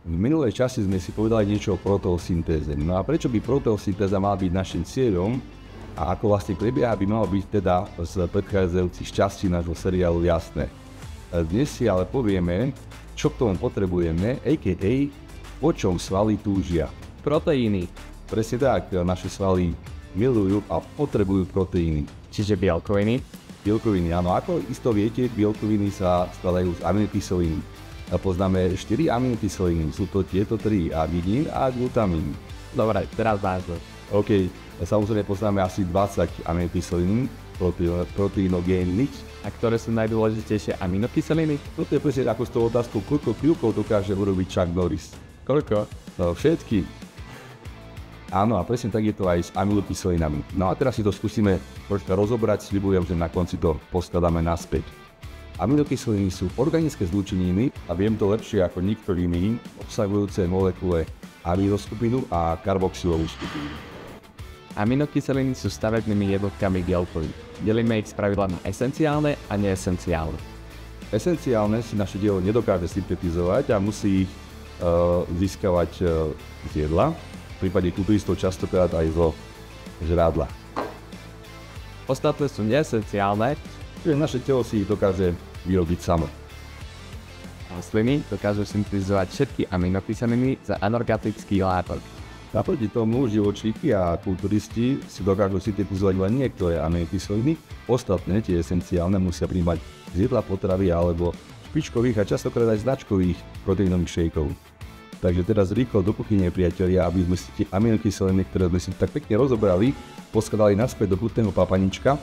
V minulej časti sme si povedali niečo o proteosyntéze. No a prečo by proteosyntéza mala byť našim cieľom a ako vlastne prebieha, by malo byť teda z predchádzajúcich častí nášho seriálu jasné. Dnes si ale povieme, čo k tomu potrebujeme, a.k.a. po čom svaly túžia. Proteíny, Presne tak, naše svaly milujú a potrebujú proteíny. čiže bielkoviny. Bielkoviny, áno, ako isto viete, bielkoviny sa skladajú z aminokyselín. Poznáme 4 aminokyseliny, sú to tieto 3, argín a glutamín. Dobre, teraz vážne. OK, samozrejme poznáme asi 20 aminokyselín, proteínogénnych. A ktoré sú najdôležitejšie aminokyseliny? Toto je presne ako s tou otázkou, koľko krivkov dokáže urobiť Chuck Norris. Koľko? No, všetky. Áno, a presne tak je to aj s aminokyselinami. No a teraz si to skúsime troška rozobrať, sľubujem, že na konci to poskladáme naspäť. Aminokyseliny sú organické zlúčeniny a viem to lepšie ako niektorí iní, obsahujúce molekule aminoskupinu a karboxylovú skupinu. Aminokyseliny sú stavebnými jednotkami bielkovín. Delíme ich spravidla na esenciálne a neesenciálne. Esenciálne si naše telo nedokáže syntetizovať a musí ich získavať z jedla, v prípade kulturistov častokrát aj zo žrádla. Ostatné sú neesenciálne. Čiže naše telo si ich dokáže vyrobiť samo. Rastliny dokážu syntetizovať všetky aminokyseliny za anorganický látok. Naproti tomu živočíky a kulturisti si dokážu syntetizovať len niektoré aminokyseliny, ostatné, tie esenciálne, musia príjmať z jedla, potravy alebo špičkových a častokrát aj značkových proteínových šejkov. Takže teraz rýchlo do kuchyne, priatelia, aby sme si tie aminokyseliny, ktoré sme si tak pekne rozobrali, poskladali naspäť do chutného papanička,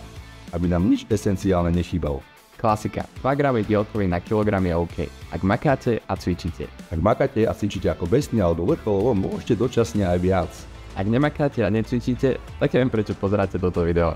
aby nám nič esenciálne nechýbalo. Klasika. 2 gramy bielkovín na kilogram je OK. Ak makáte a cvičíte. Ak makáte a cvičíte ako besne alebo vrcholovo, môžete dočasne aj viac. Ak nemakáte a necvičíte, tak neviem prečo pozeráte toto video.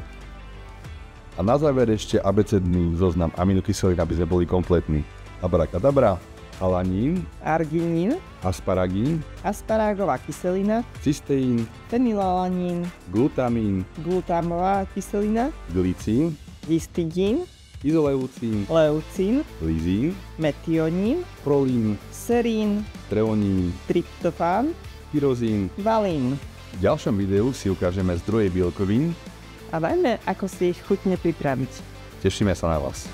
A na záver ešte abecedný zoznam aminokyselín, aby sme boli kompletní. Abrakadabra, alanín, arginín, asparagín, asparágová kyselina, cysteín, fenylalanín, glutamín, glutamová kyselina, glycín, histidín, izoleucín, leucín, lizín, metionín, prolín, serín, treonín, tryptofán, tyrozín. valín. V ďalšom videu si ukážeme zdroje bielkovín. A najmä, ako si ich chutne pripraviť. Tešíme sa na vás.